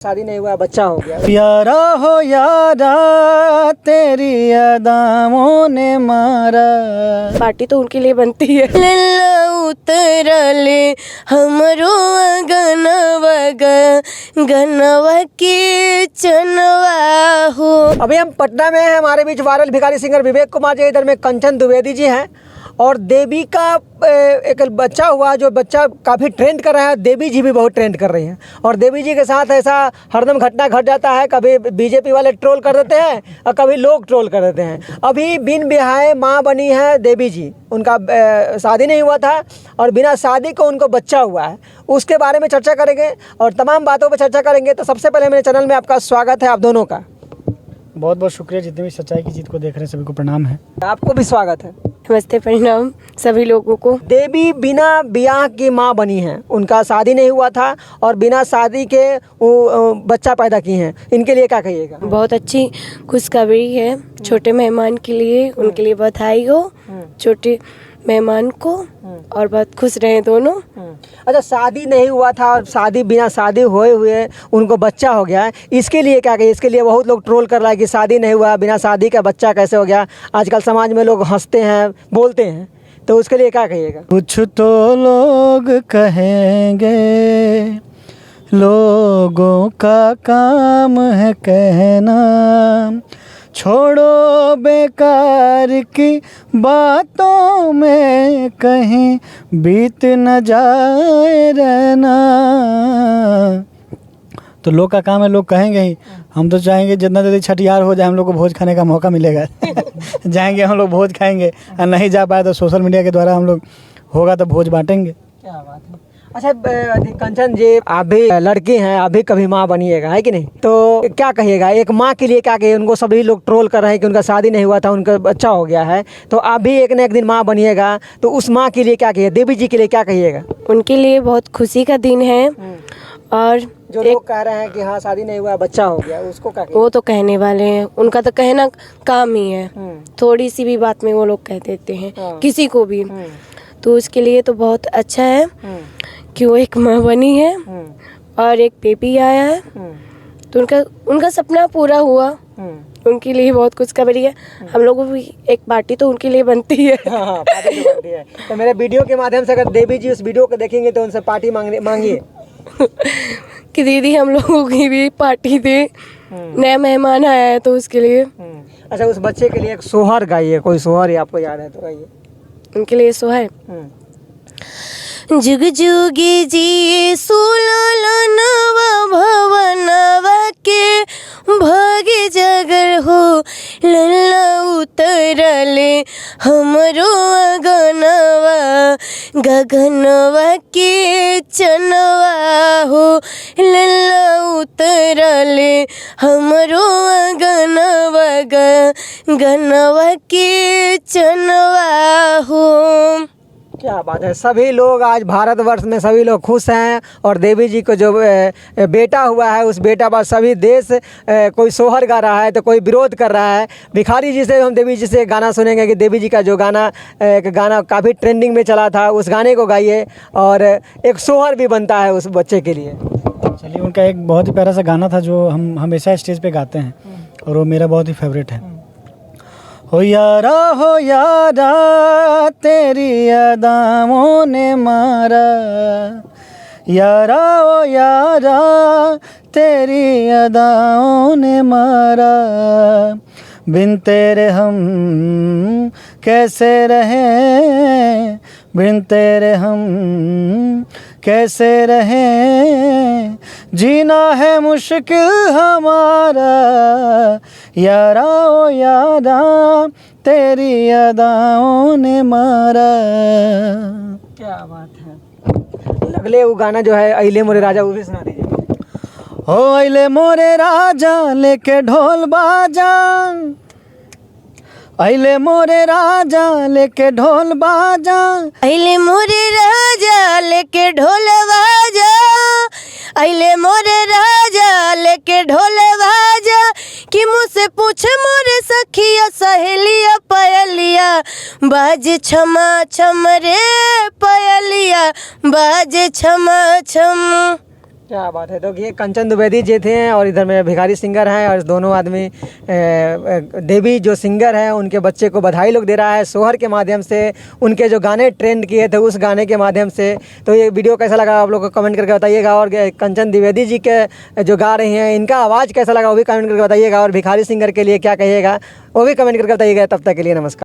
शादी नहीं हुआ, बच्चा हो गया। प्यारा हो यारा तेरी अदाओं ने मारा। पार्टी तो उनके लिए बनती है। लल्ला उतरले हमरो गनवा के चनवा हो। अभी हम पटना में हैं, हमारे बीच वायरल भिखारी सिंगर विवेक कुमार जी, इधर में कंचन द्विवेदी जी हैं और देवी का एक बच्चा हुआ जो बच्चा काफ़ी ट्रेंड कर रहा है। देवी जी भी बहुत ट्रेंड कर रही हैं और देवी जी के साथ ऐसा हरदम घटना घट जाता है। कभी बीजेपी वाले ट्रोल कर देते हैं और कभी लोग ट्रोल कर देते हैं। अभी बिन ब्याहे माँ बनी है देवी जी, उनका शादी नहीं हुआ था और बिना शादी को उनको बच्चा हुआ है। उसके बारे में चर्चा करेंगे और तमाम बातों पर चर्चा करेंगे। तो सबसे पहले मेरे चैनल में आपका स्वागत है, आप दोनों का बहुत बहुत शुक्रिया। जितने भी सच्चाई की चीज़ को देख रहे हैं सभी को प्रणाम है। आपको भी स्वागत है। नमस्ते, प्रणाम सभी लोगों को। देवी बिना ब्याह की माँ बनी हैं, उनका शादी नहीं हुआ था और बिना शादी के वो बच्चा पैदा की हैं। इनके लिए क्या कहिएगा? बहुत अच्छी खुशखबरी है छोटे मेहमान के लिए, उनके लिए बधाई हो छोटे मेहमान को और बहुत खुश रहे दोनों। अच्छा, शादी नहीं हुआ था और शादी बिना शादी हुए उनको बच्चा हो गया है, इसके लिए क्या कहिए? इसके लिए बहुत लोग ट्रोल कर रहा है कि शादी नहीं हुआ, बिना शादी का बच्चा कैसे हो गया। आजकल समाज में लोग हंसते हैं, बोलते हैं, तो उसके लिए क्या कहिएगा? कुछ तो लोग कहेंगे, लोगों का काम है कहना, छोड़ो बेकार की बातों में कहीं बीत न जाए रहना। तो लोग का काम है, लोग कहेंगे ही। हम तो चाहेंगे जितना जल्दी छठियार हो जाए हम लोग को भोज खाने का मौका मिलेगा। जाएंगे हम लोग भोज खाएंगे और नहीं जा पाए तो सोशल मीडिया के द्वारा हम लोग होगा तो भोज बांटेंगे। क्या बात है। अच्छा कंचन जी, आप भी लड़की हैं, आप भी कभी माँ बनिएगा, है कि नहीं? तो क्या कहिएगा एक माँ के लिए? क्या कहिए? उनको सभी लोग ट्रोल कर रहे हैं कि उनका शादी नहीं हुआ था, उनका बच्चा हो गया है, तो आप भी एक न एक दिन माँ बनिएगा, तो उस माँ के लिए क्या कहिए? देवी जी के लिए क्या कहिएगा? उनके लिए बहुत खुशी का दिन है और जो लोग कह रहे हैं कि हाँ शादी नहीं हुआ, बच्चा हो गया, उसको क्या कहिए? वो तो कहने वाले हैं, उनका तो कहना काम ही है। थोड़ी सी भी बात में वो लोग कह देते हैं किसी को भी, तो उसके लिए तो बहुत अच्छा है कि वो एक माँ बनी है और एक बेबी आया है, तो उनका सपना पूरा हुआ। उनके लिए बहुत कुछ खबरी है। हम लोगों को भी एक पार्टी तो उनके लिए बनती है। हाँ, पार्टी तो बनती है। तो मेरे वीडियो के माध्यम से अगर देवी जी उस वीडियो को देखेंगे तो उनसे पार्टी मांगिए कि दीदी हम लोगों की भी पार्टी दे, नया मेहमान आया है तो उसके लिए। अच्छा, उस बच्चे के लिए एक सोहर गाइए, कोई सोहर ही आपको याद है तो गाइए। उनके लिए सो है। जुग जुगी जी सुललनवा भवनवा के भागे जगर हो, लल्ला उतरले हमरो गगनवा के चनवा हो, लल्ला उतरले हमरो गगनवा के चनवा हो। क्या बात है। सभी लोग आज भारतवर्ष में सभी लोग खुश हैं और देवी जी को जो बेटा हुआ है उस बेटा पर सभी देश कोई सोहर गा रहा है तो कोई विरोध कर रहा है। भिखारी जी से हम देवी जी से गाना सुनेंगे कि देवी जी का जो गाना काफ़ी ट्रेंडिंग में चला था, उस गाने को गाइए और एक सोहर भी बनता है उस बच्चे के लिए। चलिए, उनका एक बहुत ही प्यारा सा गाना था जो हम हमेशा स्टेज पे गाते हैं और वो मेरा बहुत ही फेवरेट है। हो यारा तेरी अदाओं ने मारा, यारा ओ यारा तेरी अदाओं ने मारा, बिन तेरे हम कैसे रहें, बिन तेरे हम कैसे रहें, जीना है मुश्किल हमारा, यारा ओ यारा तेरी अदाओं ने मारा। क्या बात है। अगले वो गाना जो है अइले मोरे राजा, वो भी सुना दीजिए। हो अइले मोरे राजा लेके ढोल बाजा, अइले मोरे राजा लेके ढोल बाजा, अइले मोरे राजा लेके ढोल बाजा, अइले मोरे राजा लेके ढोल बाजा, कि मुझसे पूछ मोरे सखिया सहेलिया पयलिया, बाज छमा छम रे पयलिया, बाज छमा छम। क्या बात है। तो ये कंचन द्विवेदी जी थे और इधर में भिखारी सिंगर हैं और दोनों आदमी देवी जो सिंगर हैं उनके बच्चे को बधाई लोग दे रहा है सोहर के माध्यम से, उनके जो गाने ट्रेंड किए थे उस गाने के माध्यम से। तो ये वीडियो कैसा लगा आप लोग को कमेंट करके बताइएगा। और कंचन द्विवेदी जी के जो गा रही हैं इनका आवाज़ कैसा लगा वो भी कमेंट करके बताइएगा। और भिखारी सिंगर के लिए क्या कहिएगा वो भी कमेंट करके बताइएगा। तब तक के लिए नमस्कार।